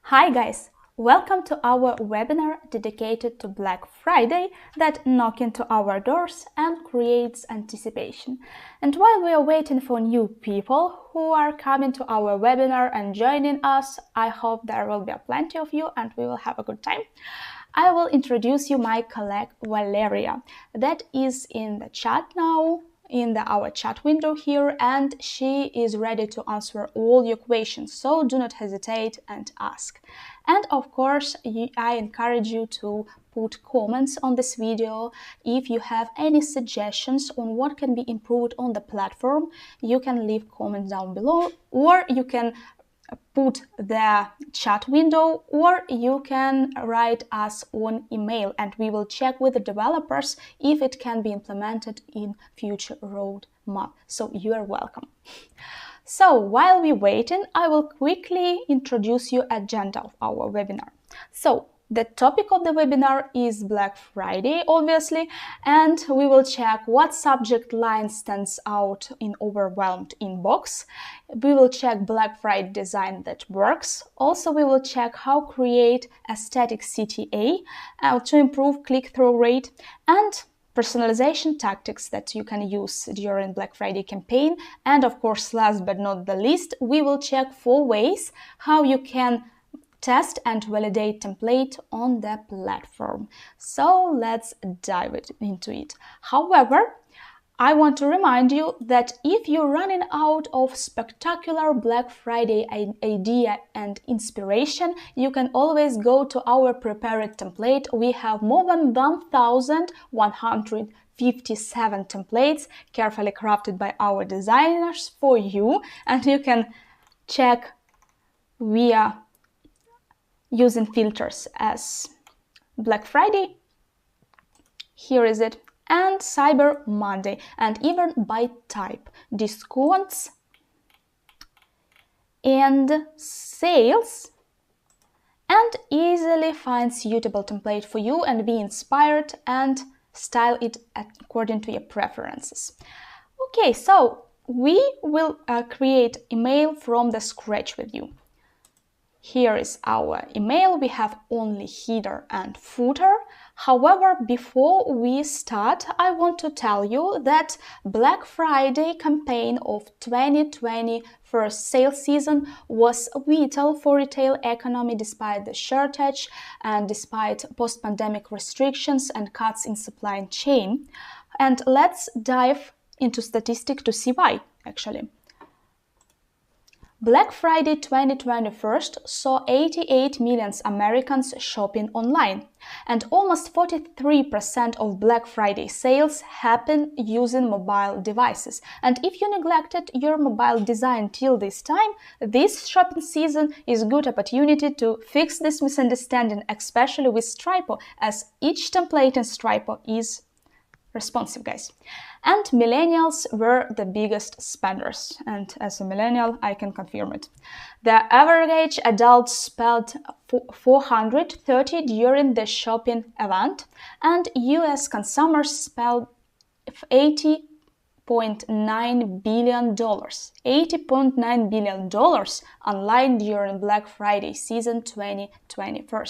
Hi guys, welcome to our webinar dedicated to Black Friday that knocks into our doors and creates anticipation. And while we are waiting for new people who are coming to our webinar and joining us, I hope there will be plenty of you and we will have a good time. I will introduce you my colleague Valeria that is in the chat now, in our chat window here, and she is ready to answer all your questions, so do not hesitate and ask. And of course, I encourage you to put comments on this video. If you have any suggestions on what can be improved on the platform, you can leave comments down below, or you can put the chat window, or you can write us on email and we will check with the developers if it can be implemented in future roadmap. So you are welcome. So while we're waiting, I will quickly introduce you agenda of our webinar. So the topic of the webinar is Black Friday, obviously, and we will check what subject line stands out in overwhelmed inbox. We will check Black Friday design that works. Also, we will check how create Esthetic CTA to improve click-through rate, and personalization tactics that you can use during Black Friday campaign. And of course, last but not the least, we will check 4 ways how you can test and validate template on the platform. So let's dive into it. However, I want to remind you that if you're running out of spectacular Black Friday idea and inspiration, you can always go to our prepared template. We have more than 1,157 templates carefully crafted by our designers for you, and you can check via using filters as Black Friday, here is it, and Cyber Monday, and even by type, discounts and sales, and easily find suitable template for you and be inspired and style it according to your preferences. Okay, so we will create email from the scratch with you. Here is our email. We have only header and footer. However, before we start, I want to tell you that Black Friday campaign of 2020 first sales season was vital for retail economy despite the shortage and despite post-pandemic restrictions and cuts in supply chain. And let's dive into statistics to see why, actually. Black Friday 2021 saw 88 million Americans shopping online, and almost 43% of Black Friday sales happen using mobile devices. And if you neglected your mobile design till this time, this shopping season is a good opportunity to fix this misunderstanding, especially with Stripo, as each template in Stripo is responsive, guys. And millennials were the biggest spenders, and as a millennial I can confirm it. The average adult spent $430 during the shopping event, and US consumers spent $80.9 billion online during Black Friday season 2021.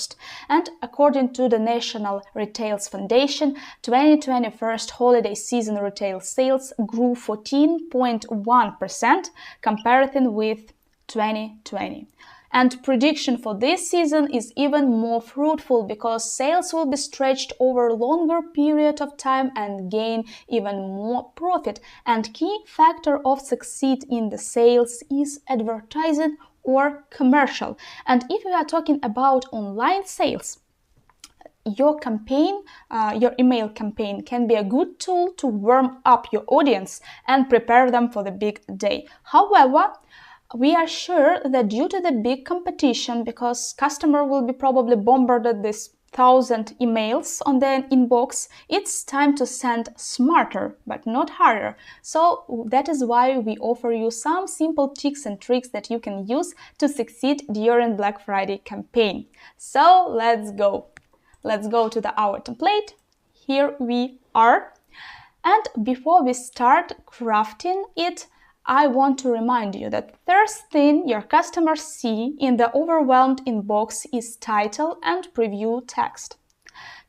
And according to the National Retail Foundation, 2021 holiday season retail sales grew 14.1% compared with 2020. And prediction for this season is even more fruitful because sales will be stretched over a longer period of time and gain even more profit. And key factor of succeed in the sales is advertising or commercial. And if we are talking about online sales, your campaign, your email campaign can be a good tool to warm up your audience and prepare them for the big day. However, we are sure that due to the big competition, because customer will be probably bombarded with 1,000 emails on their inbox, it's time to send smarter but not harder. So that is why we offer you some simple tips and tricks that you can use to succeed during Black Friday campaign. So let's go. Let's go to our template. Here we are. And before we start crafting it, I want to remind you that first thing your customers see in the overwhelmed inbox is title and preview text.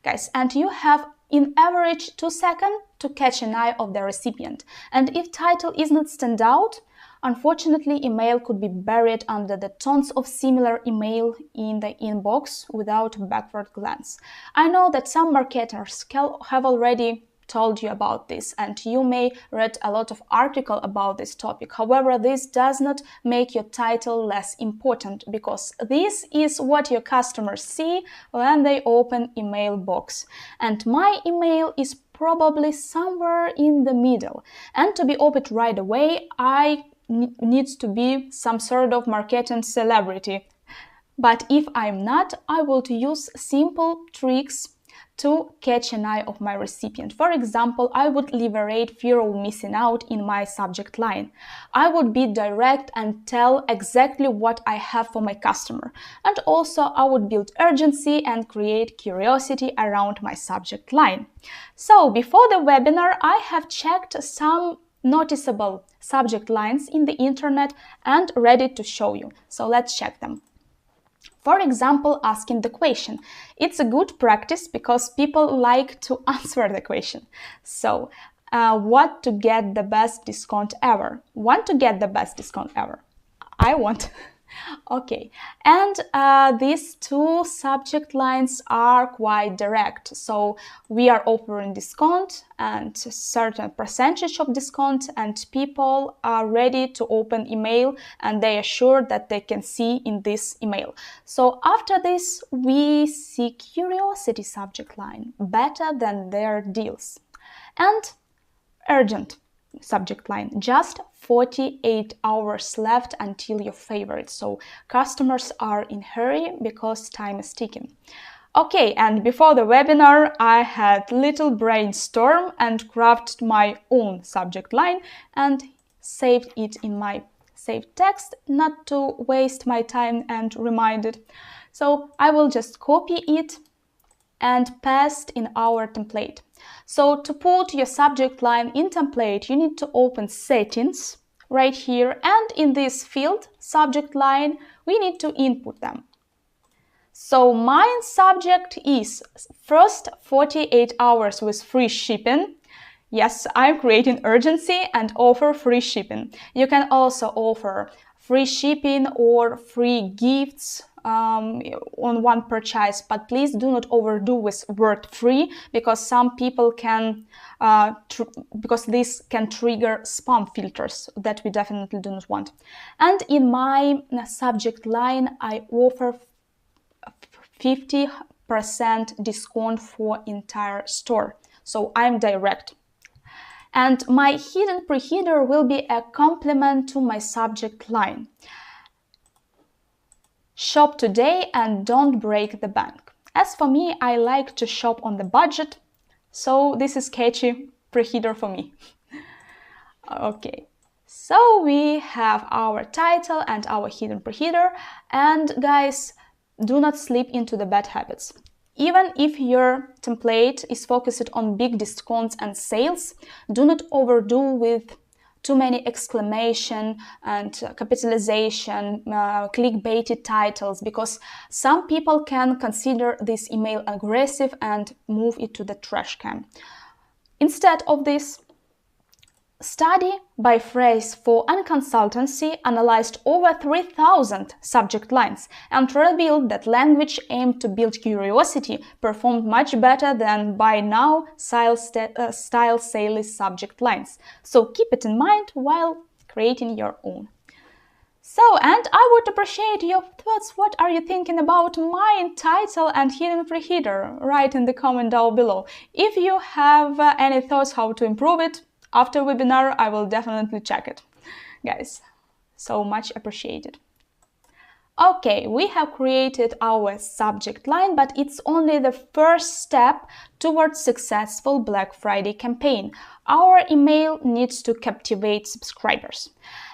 Guys, and you have in average 2 seconds to catch an eye of the recipient. And if title is not stand out, unfortunately, email could be buried under the tons of similar email in the inbox without backward glance. I know that some marketers have already told you about this, and you may read a lot of articles about this topic. However, this does not make your title less important, because this is what your customers see when they open email box. And my email is probably somewhere in the middle. And to be opened right away, I need to be some sort of marketing celebrity. But if I'm not, I will use simple tricks to catch an eye of my recipient. For example, I would liberate fear of missing out in my subject line. I would be direct and tell exactly what I have for my customer. And also I would build urgency and create curiosity around my subject line. So before the webinar, I have checked some noticeable subject lines in the internet and ready to show you. So let's check them. For example, asking the question. It's a good practice because people like to answer the question. So, what to get the best discount ever? Want to get the best discount ever? I want. Okay, and these two subject lines are quite direct. So we are offering discount and a certain percentage of discount, and people are ready to open email and they are sure that they can see in this email. So after this, we see curiosity subject line, better than their deals, and urgent subject line, just 48 hours left until your favorite. So customers are in hurry because time is ticking. Okay, and before the webinar, I had little brainstorm and crafted my own subject line and saved it in my saved text, not to waste my time and remind it. So I will just copy it and paste in our template. So to put your subject line in template, you need to open settings right here, and in this field, subject line, we need to input them. So my subject is first 48 hours with free shipping. Yes, I'm creating urgency and offer free shipping. You can also offer free shipping or free gifts on one purchase, but please do not overdo with word free, because some people can because this can trigger spam filters that we definitely do not want. And in my subject line, I offer 50% discount for entire store. So I'm direct. And my hidden preheader will be a complement to my subject line. Shop today and don't break the bank. As for me, I like to shop on the budget, so this is catchy preheater for me. Okay, so we have our title and our hidden preheater, and guys, do not slip into the bad habits. Even if your template is focused on big discounts and sales, do not overdo with too many exclamation and capitalization, clickbaity titles, because some people can consider this email aggressive and move it to the trash can. Instead of this, study by phrase for consultancy analyzed over 3,000 subject lines and revealed that language aimed to build curiosity performed much better than by now style sales subject lines. So keep it in mind while creating your own. So, and I would appreciate your thoughts. What are you thinking about my title and hidden preheater? Write in the comment down below. If you have any thoughts how to improve it, after webinar, I will definitely check it. Guys, so much appreciated. Okay, we have created our subject line, but it's only the first step towards successful Black Friday campaign. Our email needs to captivate subscribers.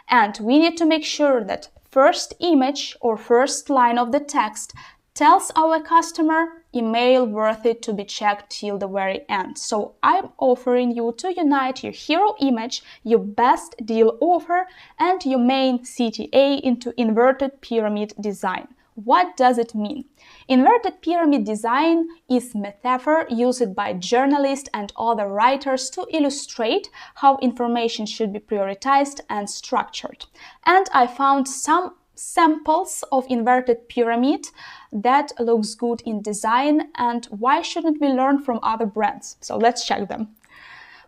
And we need to make sure that first image or first line of the text tells our customer email worth it to be checked till the very end. So I'm offering you to unite your hero image, your best deal offer, and your main CTA into inverted pyramid design. What does it mean? Inverted pyramid design is metaphor used by journalists and other writers to illustrate how information should be prioritized and structured. And I found some samples of inverted pyramid that looks good in design, and why shouldn't we learn from other brands? So let's check them.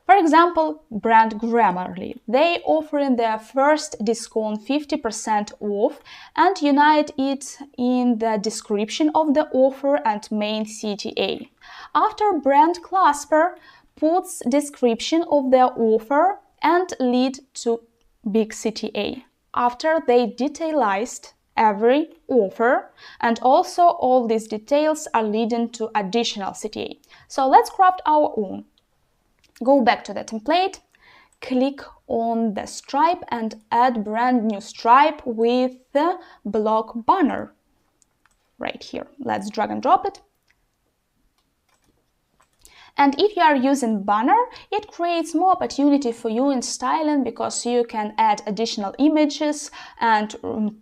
For example, brand Grammarly. They offer in their first discount 50% off and unite it in the description of the offer and main CTA. After brand Clasper puts description of their offer and lead to big CTA. After they detailized every offer, and also all these details are leading to additional CTA. So let's craft our own. Go back to the template, click on the stripe and add brand new stripe with the block banner right here. Let's drag and drop it. And if you are using banner, it creates more opportunity for you in styling because you can add additional images and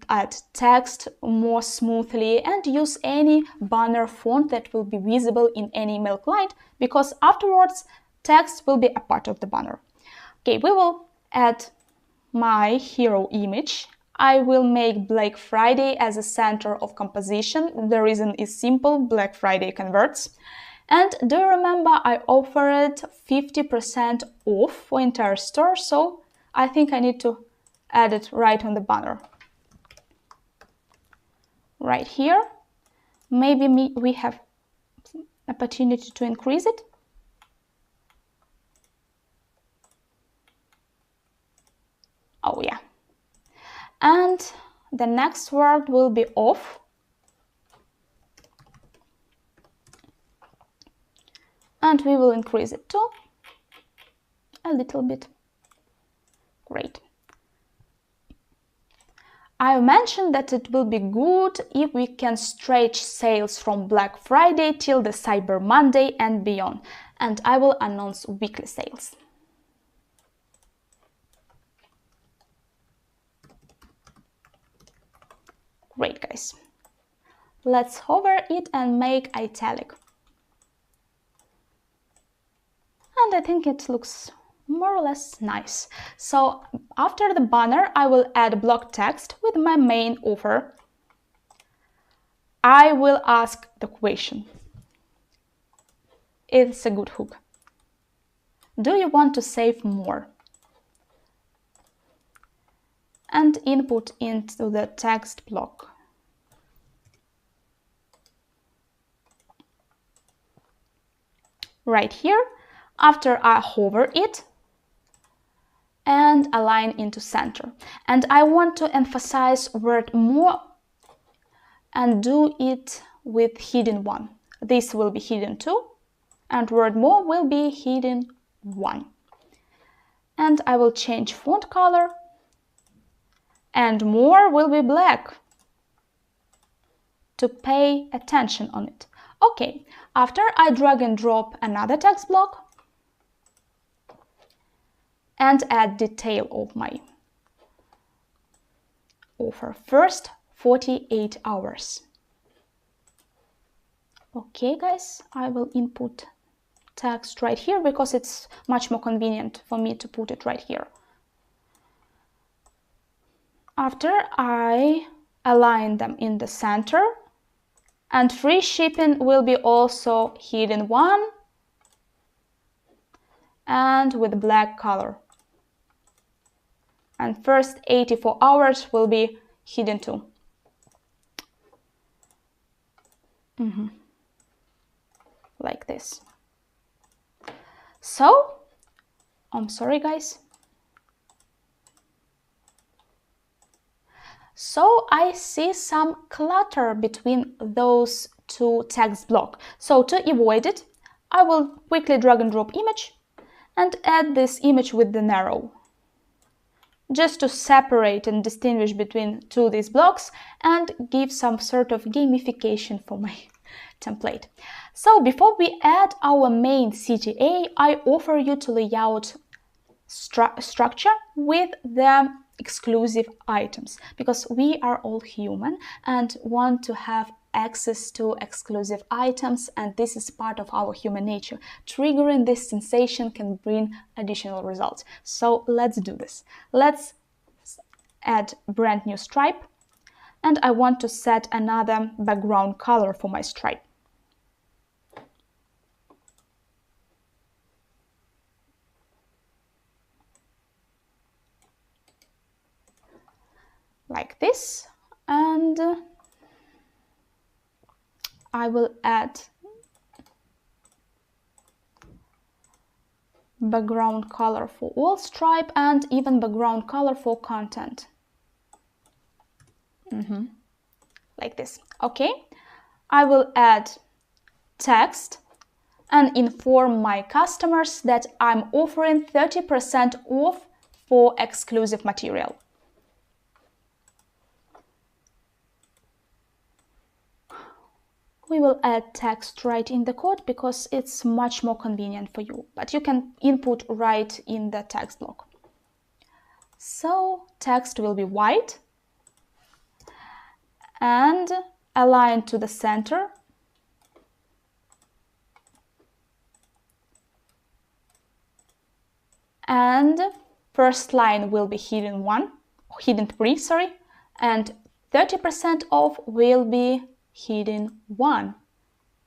add text more smoothly and use any banner font that will be visible in any email client, because afterwards text will be a part of the banner. Okay, we will add my hero image. I will make Black Friday as a center of composition. The reason is simple, Black Friday converts. And do you remember I offered 50% off for entire store, so I think I need to add it right on the banner. Right here. Maybe we have opportunity to increase it. Oh yeah. And the next word will be off. And we will increase it too, a little bit. Great. I mentioned that it will be good if we can stretch sales from Black Friday till the Cyber Monday and beyond. And I will announce weekly sales. Great, guys. Let's hover it and make italic. And I think it looks more or less nice. So after the banner, I will add block text with my main offer. I will ask the question. It's a good hook. Do you want to save more? And input into the text block. Right here. After I hover it and align into center. And I want to emphasize word more and do it with hidden one. This will be hidden 2 and word more will be hidden 1. And I will change font color and more will be black to pay attention on it. Okay, after I drag and drop another text block and add detail of my offer. First 48 hours. Okay, guys, I will input text right here because it's much more convenient for me to put it right here. After I align them in the center, and free shipping will be also hidden 1 and with black color. And first 84 hours will be hidden 2. Like this. So, I'm sorry guys. So I see some clutter between those two text blocks. So to avoid it, I will quickly drag and drop image and add this image with the arrow, just to separate and distinguish between these blocks and give some sort of gamification for my template. So before we add our main CTA, I offer you to lay out structure with the exclusive items, because we are all human and want to have access to exclusive items, and this is part of our human nature. Triggering this sensation can bring additional results. So let's do this. Let's add brand new stripe, and I want to set another background color for my stripe. Like this, and I will add background color for all stripe and even background color for content. Like this. Okay, I will add text and inform my customers that I'm offering 30% off for exclusive material. We will add text right in the code because it's much more convenient for you, but you can input right in the text block. So text will be white and aligned to the center. And first line will be hidden 3, sorry, and 30% off will be hidden 1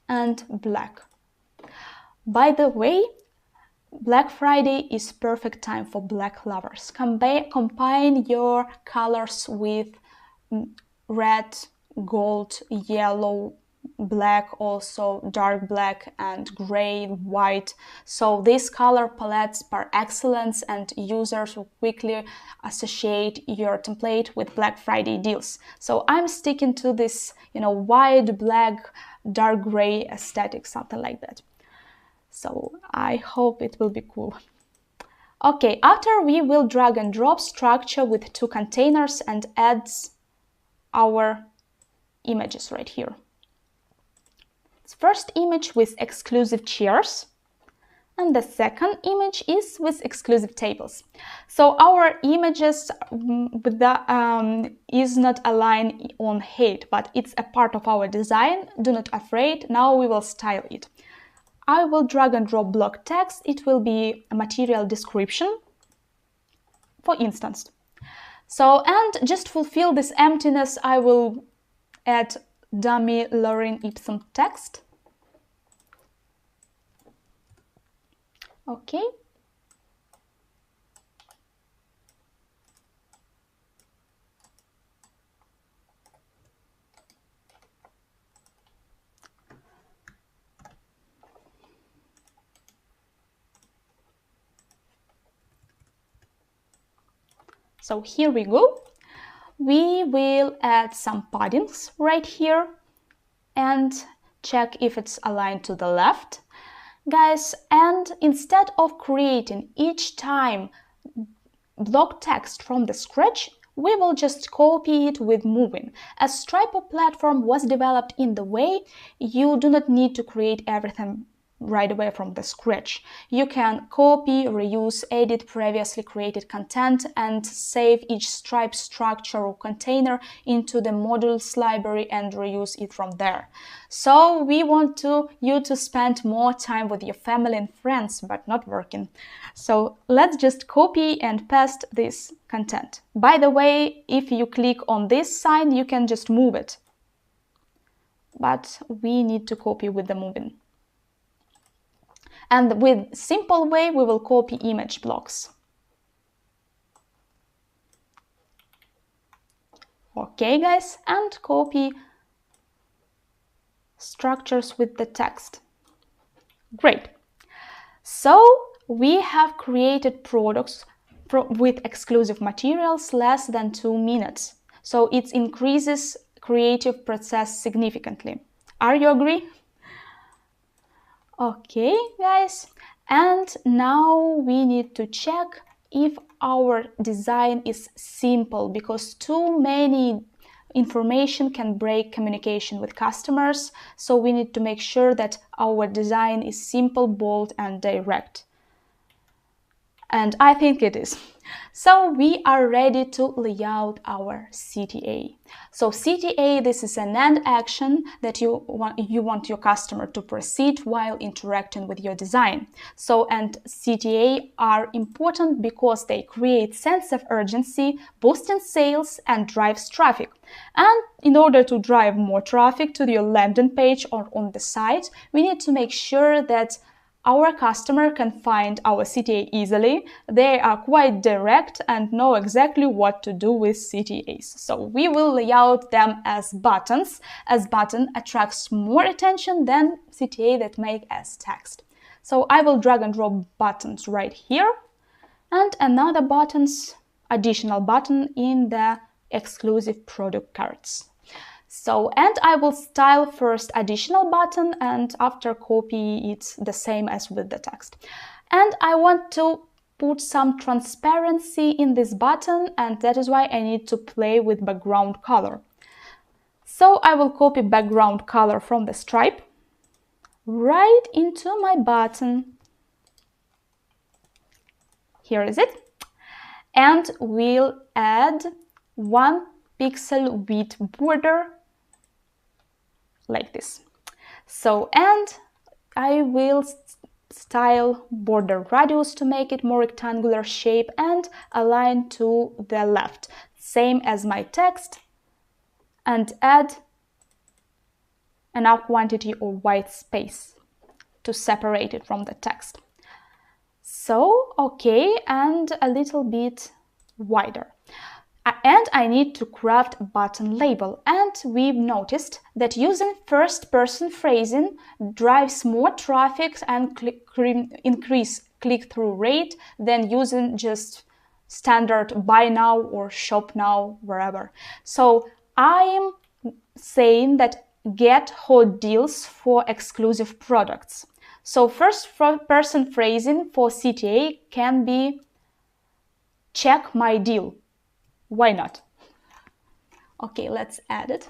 and black. By the way, Black Friday is perfect time for black lovers. Combine your colors with red, gold, yellow, black, also dark black and gray, white. So these color palettes are excellent, and users will quickly associate your template with Black Friday deals. So I'm sticking to this, white, black, dark gray aesthetic, something like that. So I hope it will be cool. Okay, after we will drag and drop structure with 2 containers and add our images right here. First image with exclusive chairs, and the second image is with exclusive tables. So our images is not aligned on height, but it's a part of our design. Do not afraid. Now we will style it. I will drag and drop block text. It will be a material description, for instance. So, and just fulfill this emptiness, I will add dummy Lorem Ipsum text. Okay. So here we go. We will add some paddings right here and check if it's aligned to the left. Guys, and instead of creating each time block text from the scratch, we will just copy it with moving. As Stripo platform was developed in the way, you do not need to create everything right away from the scratch. You can copy, reuse, edit previously created content and save each stripe structure or container into the modules library and reuse it from there. So we want you to spend more time with your family and friends, but not working. So let's just copy and paste this content. By the way, if you click on this sign, you can just move it. But we need to copy with the moving. And with simple way, we will copy image blocks. Okay, guys, and copy structures with the text. Great. So we have created products with exclusive materials less than 2 minutes. So it increases creative process significantly. Are you agree? Okay, guys, and now we need to check if our design is simple, because too many information can break communication with customers, so we need to make sure that our design is simple, bold, and direct. And I think it is. So we are ready to lay out our CTA. So CTA, this is an end action that you want your customer to proceed while interacting with your design. So, and CTA are important because they create sense of urgency, boosting sales and drives traffic. And in order to drive more traffic to your landing page or on the site, we need to make sure that our customer can find our CTA easily. They are quite direct and know exactly what to do with CTAs. So we will lay out them as buttons, as button attracts more attention than CTA that make as text. So I will drag and drop buttons right here and another additional button in the exclusive product cards. So, and I will style first additional button and after copy it the same as with the text. And I want to put some transparency in this button, and that is why I need to play with background color. So I will copy background color from the stripe right into my button. Here is it. And we'll add 1 pixel width border like this. So, and I will style border radius to make it more rectangular shape and align to the left, same as my text, and add enough quantity of white space to separate it from the text. So, okay, and a little bit wider. And I need to craft a button label, and we've noticed that using first-person phrasing drives more traffic and increase click-through rate than using just standard buy now or shop now, wherever. So I'm saying that get hot deals for exclusive products. So first-person phrasing for CTA can be check my deal. Why not? Okay, let's add it.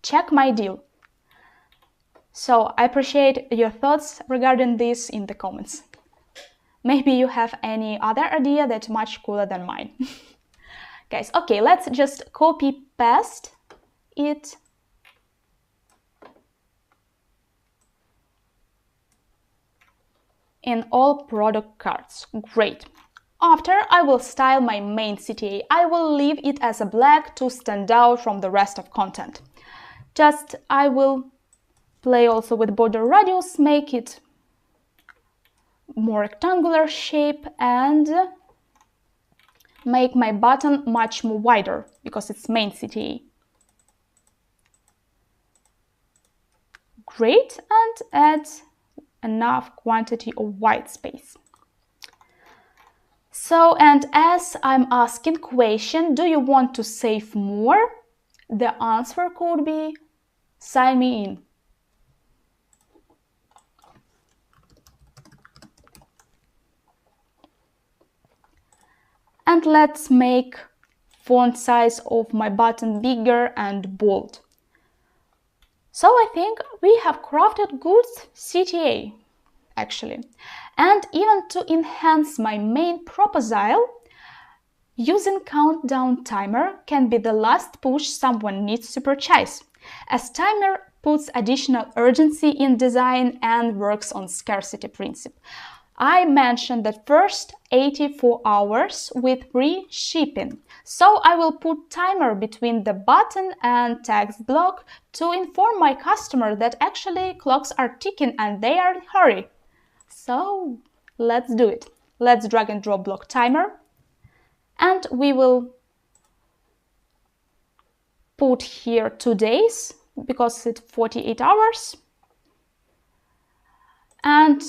Check my deal. So I appreciate your thoughts regarding this in the comments. Maybe you have any other idea that's much cooler than mine. Guys, okay, let's just copy paste it in all product cards. Great. After, I will style my main CTA. I will leave it as a black to stand out from the rest of content. Just, I will play also with border radius, make it more rectangular shape and make my button much more wider because it's main CTA. Great, and add enough quantity of white space. So, and as I'm asking question, do you want to save more? The answer could be sign me in. And let's make font size of my button bigger and bold. So I think we have crafted good CTA, actually. And even to enhance my main proposal, using countdown timer can be the last push someone needs to purchase, as timer puts additional urgency in design and works on scarcity principle. I mentioned the first 84 hours with free shipping. So I will put timer between the button and text block to inform my customer that actually clocks are ticking and they are in a hurry. So let's do it. Let's drag and drop block timer. And we will put here 2 days because it's 48 hours. And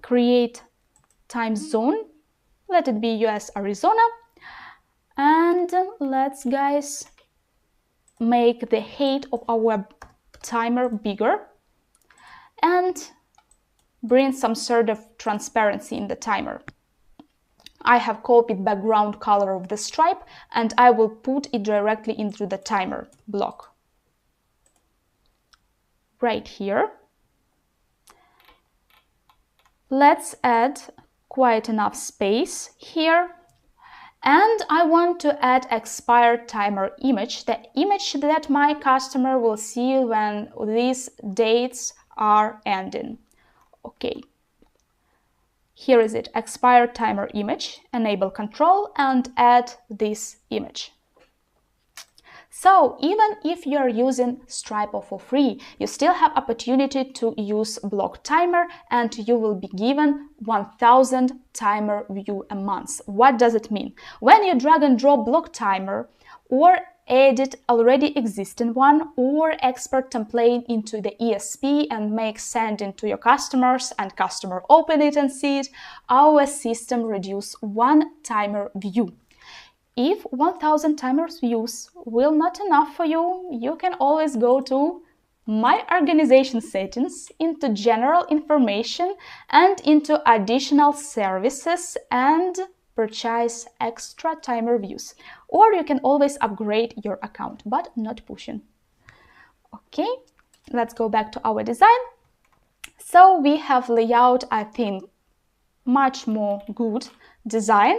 create time zone, let it be US Arizona, and let's guys make the height of our timer bigger and bring some sort of transparency in the timer. I have copied background color of the stripe and I will put it directly into the timer block. Right here. Let's add quite enough space here. And I want to add expired timer image, the image that my customer will see when these dates are ending. Okay. Here is it, expired timer image, enable control and add this image. So even if you're using Stripo for free, you still have opportunity to use block timer and you will be given 1000 timer view a month. What does it mean? When you drag and drop block timer or edit already existing one or export template into the ESP and make sending to your customers and customer open it and see it, our system reduce one timer view. If 1000 timers views will not enough for you, you can always go to My Organization settings, into General Information and into Additional Services and purchase extra timer views. Or you can always upgrade your account, but not pushing. Okay, let's go back to our design. So we have layout, I think, much more good design.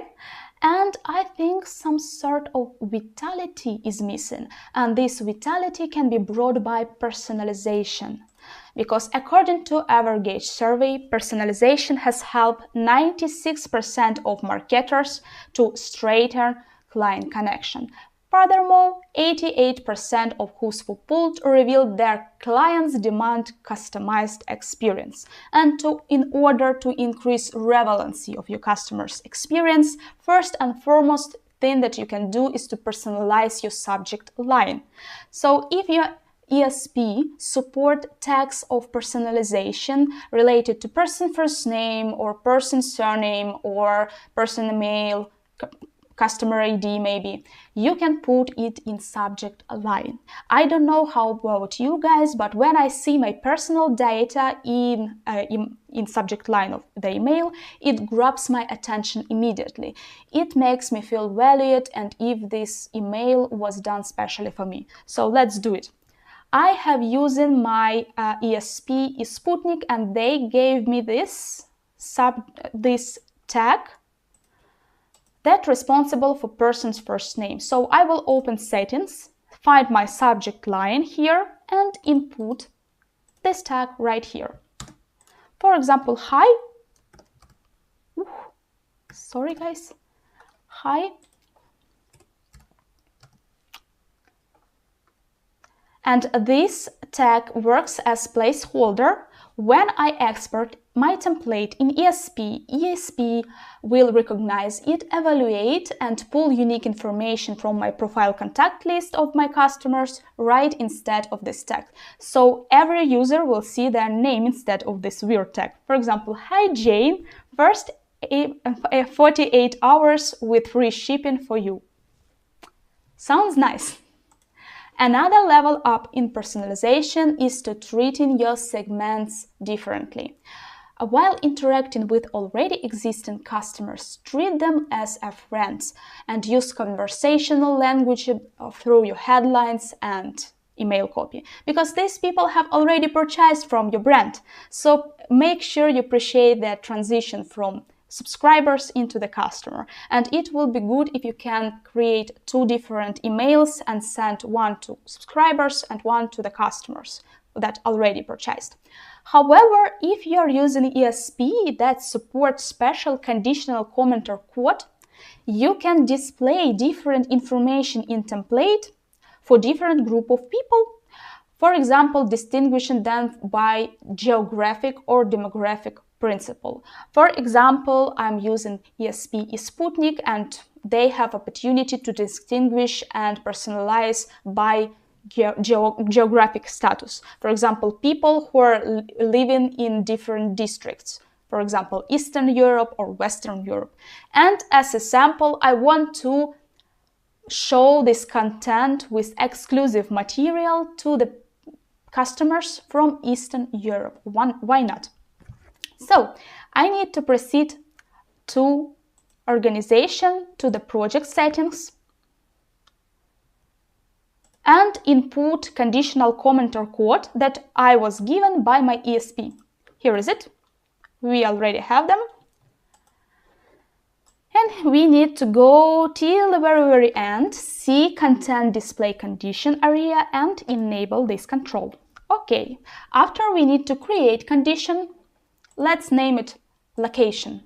And I think some sort of vitality is missing. And this vitality can be brought by personalization. Because according to Evergage survey, personalization has helped 96% of marketers to straighten client connection. Furthermore, 88% of who's pulled revealed their clients demand customized experience. And in order to increase relevancy of your customer's experience, first and foremost thing that you can do is to personalize your subject line. So if your ESP support tags of personalization related to person first name or person surname or person email, customer ID maybe, you can put it in subject line. I don't know how about you guys, but when I see my personal data in subject line of the email, it grabs my attention immediately. It makes me feel valued and if this email was done specially for me. So let's do it. I have using my ESP Sputnik and they gave me this tag that's responsible for person's first name. So I will open settings, find my subject line here and input this tag right here. For example, hi. Ooh, sorry guys. Hi. And this tag works as placeholder. When I export my template in ESP will recognize it, evaluate, and pull unique information from my profile contact list of my customers right instead of this tag. So every user will see their name instead of this weird tag. For example, hi Jane, first 48 hours with free shipping for you. Sounds nice. Another level up in personalization is to treating your segments differently. While interacting with already existing customers, treat them as friends and use conversational language through your headlines and email copy, because these people have already purchased from your brand. So make sure you appreciate that transition from subscribers into the customer. And it will be good if you can create two different emails and send one to subscribers and one to the customers that already purchased. However, if you're using ESP that supports special conditional comment or quote, you can display different information in template for different group of people. For example, distinguishing them by geographic or demographic principle. For example, I'm using ESP Sputnik and they have opportunity to distinguish and personalize by geographic status. For example, people who are living in different districts. For example, Eastern Europe or Western Europe. And as a sample, I want to show this content with exclusive material to the customers from Eastern Europe. Why not? So I need to proceed to organization to the project settings, and input conditional commenter code that I was given by my ESP. Here is it. We already have them. And we need to go till the very end, see content display condition area and enable this control. Okay, after we need to create condition, let's name it location.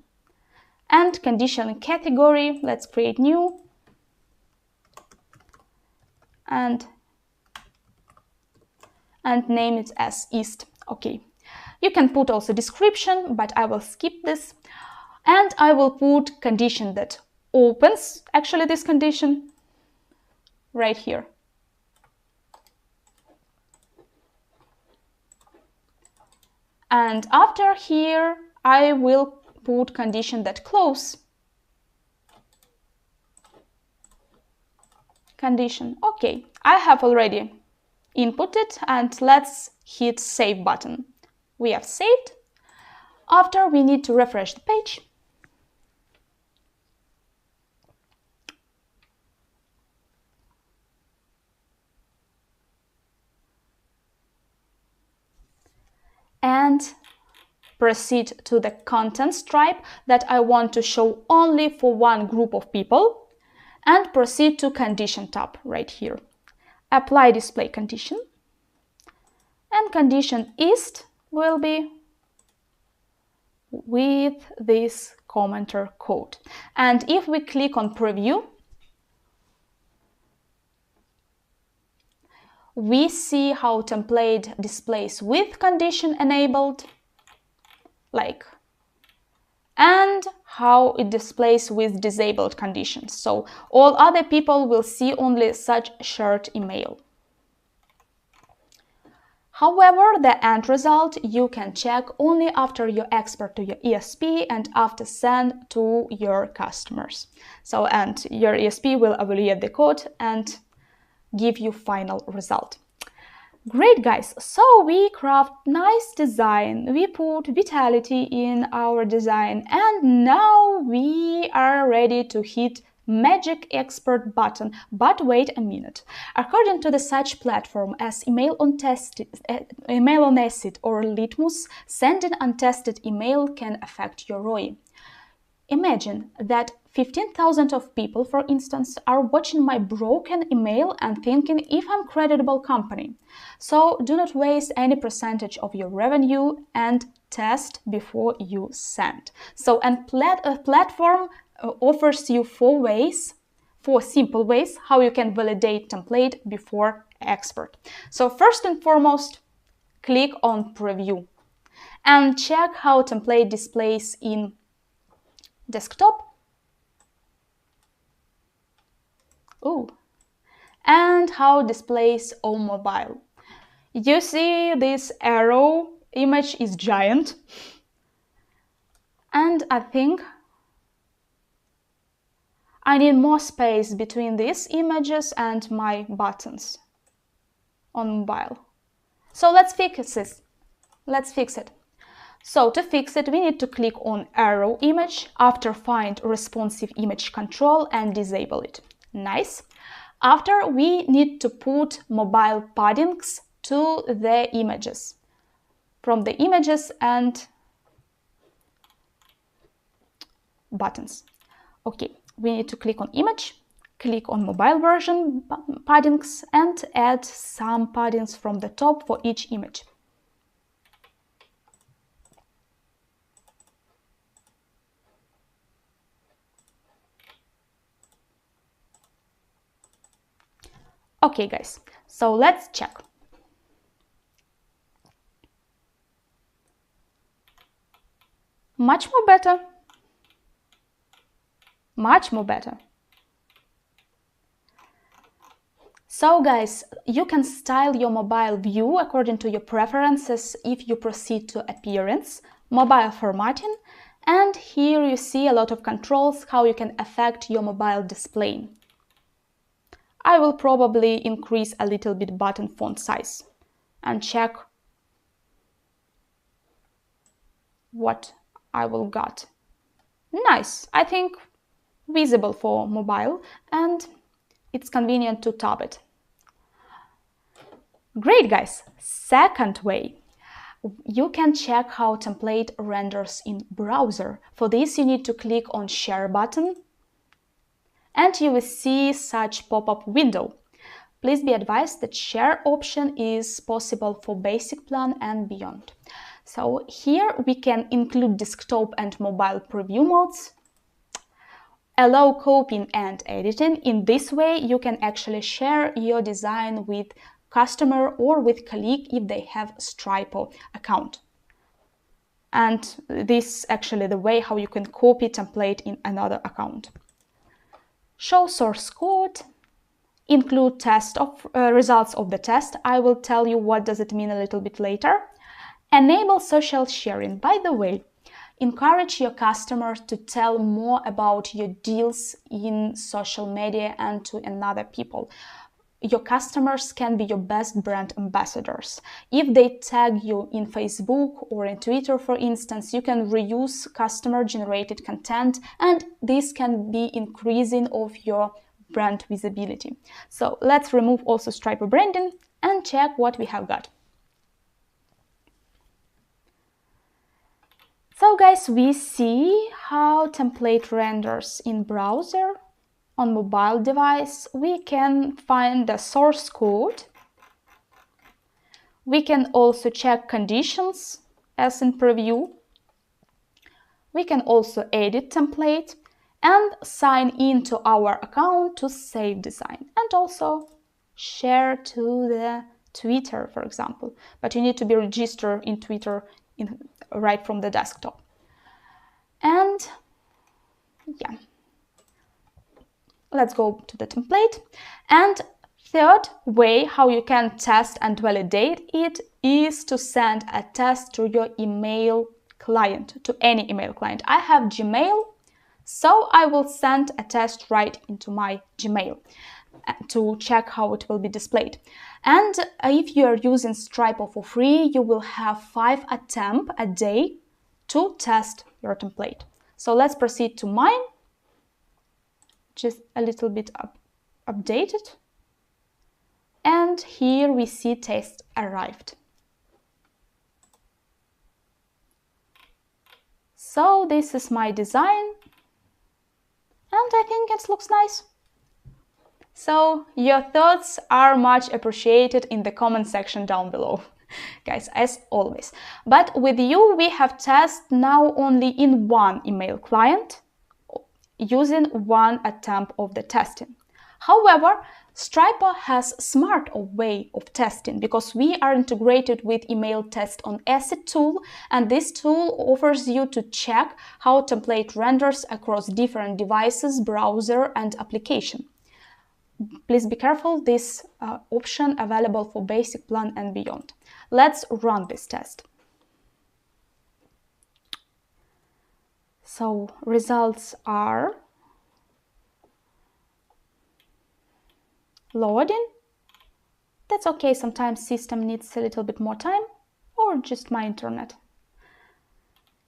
And condition category, let's create new. And name it as East. Okay, you can put also description, but I will skip this. And I will put condition that opens actually this condition right here. And after here, I will put condition that close condition. Okay, I have already inputted, and let's hit save button. We have saved. After we need to refresh the page. And proceed to the content stripe that I want to show only for one group of people, and proceed to condition tab right here. Apply display condition, and condition East will be with this commenter code. And if we click on preview, we see how template displays with condition enabled, and how it displays with disabled conditions. So all other people will see only such shared email. However, the end result you can check only after you export to your ESP and after send to your customers. So, and your ESP will evaluate the code and give you final result. Great, guys, so we craft nice design, we put vitality in our design, and now we are ready to hit magic export button. But wait a minute. According to the such platform as email on acid or Litmus, sending untested email can affect your ROI. Imagine that 15,000 of people, for instance, are watching my broken email and thinking if I'm a credible company. So do not waste any percentage of your revenue and test before you send. So, and platform offers you four simple ways how you can validate template before export. So first and foremost, click on preview and check how template displays in desktop. And how displays on mobile. You see this arrow image is giant, and I think I need more space between these images and my buttons on mobile. So let's fix this. Let's fix it. So to fix it, we need to click on arrow image, after find responsive image control and disable it. Nice. After, we need to put mobile paddings to the images, from the images and buttons. Okay, we need to click on image, click on mobile version paddings, and add some paddings from the top for each image. Okay, guys, so let's check. Much more better. Much more better. So guys, you can style your mobile view according to your preferences if you proceed to appearance, mobile formatting, and here you see a lot of controls how you can affect your mobile display. I will probably increase a little bit button font size and check what I will got. Nice. I think visible for mobile, and it's convenient to tab it. Great, guys! Second way. You can check how template renders in browser. For this, you need to click on Share button, and you will see such pop-up window. Please be advised that Share option is possible for basic plan and beyond. So here we can include desktop and mobile preview modes, allow copying and editing. In this way, you can actually share your design with customer or with colleague if they have Stripo account. And this is actually the way how you can copy template in another account. Show source code, include test of results of the test. I will tell you what does it mean a little bit later. Enable social sharing. By the way, encourage your customers to tell more about your deals in social media and to another people. Your customers can be your best brand ambassadors. If they tag you in Facebook or in Twitter, for instance, you can reuse customer-generated content, and this can be increasing of your brand visibility. So let's remove also Stripo branding and check what we have got. So guys, we see how template renders in browser. On mobile device, we can find the source code. We can also check conditions as in preview. We can also edit template and sign into our account to save design and also share to the Twitter, for example. But you need to be registered in Twitter right from the desktop. And yeah. Let's go to the template. And third way how you can test and validate it is to send a test to your email client, to any email client. I have Gmail, so I will send a test right into my Gmail to check how it will be displayed. And if you are using Stripo for free, you will have 5 attempts a day to test your template. So let's proceed to mine. Just a little bit updated, and here we see test arrived. So this is my design, and I think it looks nice. So your thoughts are much appreciated in the comment section down below, guys, as always. But with you, we have tested now only in one email client, using one attempt of the testing. However, Stripo has a smart way of testing because we are integrated with email test on asset tool, and this tool offers you to check how template renders across different devices, browser and application. Please be careful, this option available for basic plan and beyond. Let's run this test. So results are loading. That's okay, sometimes system needs a little bit more time or just my internet.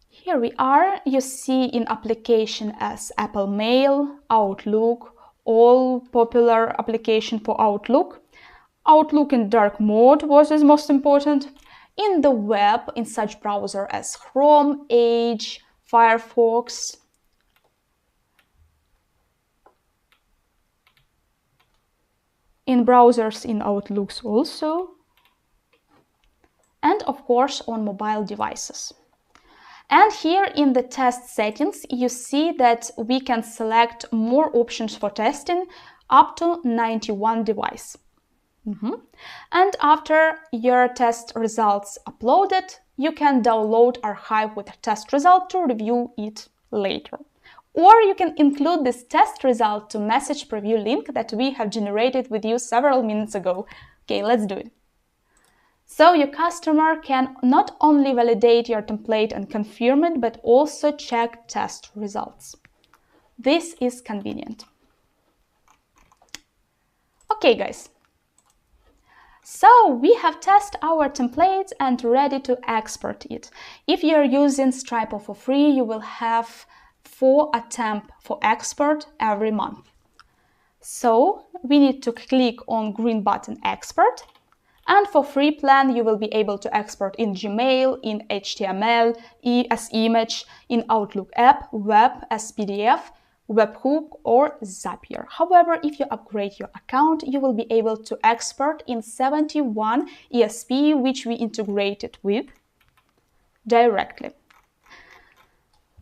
Here we are, you see in application as Apple Mail, Outlook, all popular application for Outlook. Outlook in dark mode was most important. In the web, in such browser as Chrome, Edge, Firefox, in browsers in Outlooks also, and of course on mobile devices. And here in the test settings, you see that we can select more options for testing up to 91 devices. And after your test results uploaded, you can download archive with a test result to review it later. Or you can include this test result to message preview link that we have generated with you several minutes ago. Okay, let's do it. So your customer can not only validate your template and confirm it, but also check test results. This is convenient. Okay, guys. So we have tested our templates and ready to export it. If you're using Stripo for free, you will have 4 attempts for expert every month. So we need to click on green button expert. And for free plan, you will be able to export in Gmail, in HTML, as image, in Outlook app, web, as PDF, webhook or Zapier. However, if you upgrade your account, you will be able to export in 71 ESP, which we integrated with directly.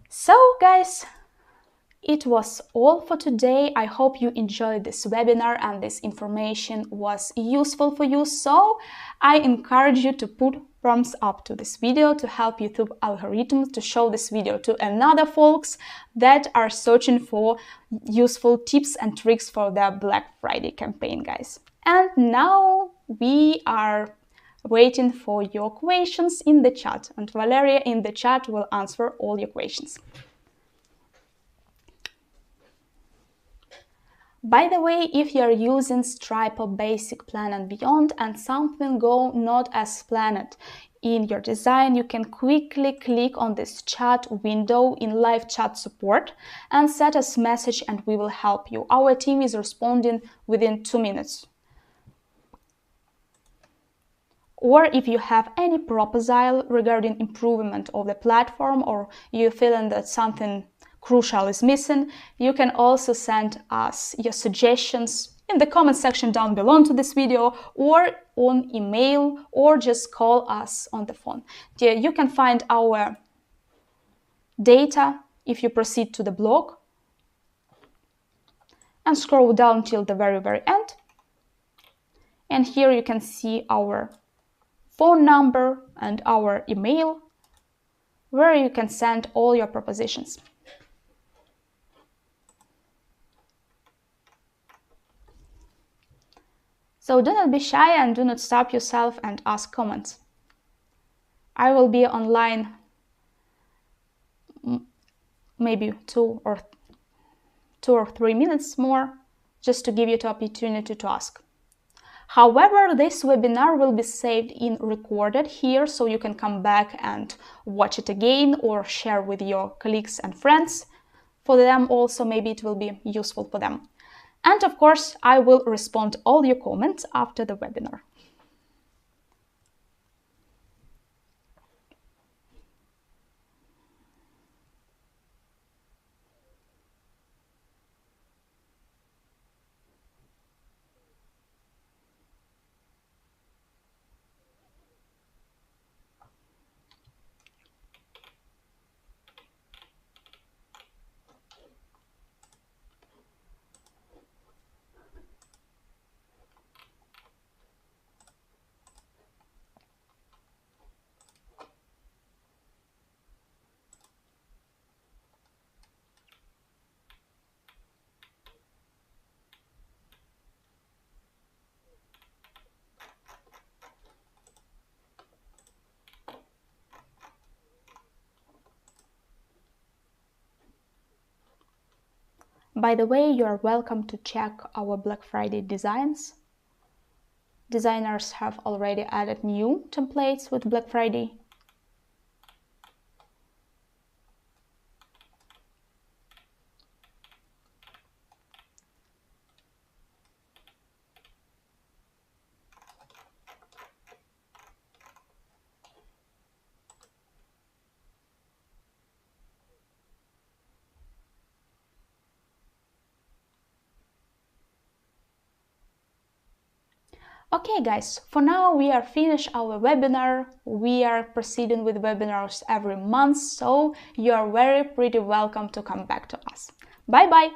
So guys, it was all for today. I hope you enjoyed this webinar and this information was useful for you. So I encourage you to put thumbs up to this video to help YouTube algorithms to show this video to another folks that are searching for useful tips and tricks for their Black Friday campaign, guys. And now we are waiting for your questions in the chat, and Valeria in the chat will answer all your questions. By the way, if you are using Stripo Basic Plan and Beyond and something go not as planned in your design, you can quickly click on this chat window in live chat support and set us message and we will help you. Our team is responding within 2 minutes. Or if you have any proposal regarding improvement of the platform or you're feeling that something crucial is missing, you can also send us your suggestions in the comment section down below to this video or on email or just call us on the phone. You can find our data if you proceed to the blog and scroll down till the very end. And here you can see our phone number and our email where you can send all your propositions. So do not be shy and do not stop yourself and ask comments. I will be online maybe 2 or 3 minutes more just to give you the opportunity to ask. However, this webinar will be saved in recorded here, so you can come back and watch it again or share with your colleagues and friends. For them also, maybe it will be useful for them. And of course, I will respond to all your comments after the webinar. By the way, you are welcome to check our Black Friday designs. Designers have already added new templates with Black Friday. Okay guys, for now we are finished our webinar. We are proceeding with webinars every month, so you are very pretty welcome to come back to us. Bye bye!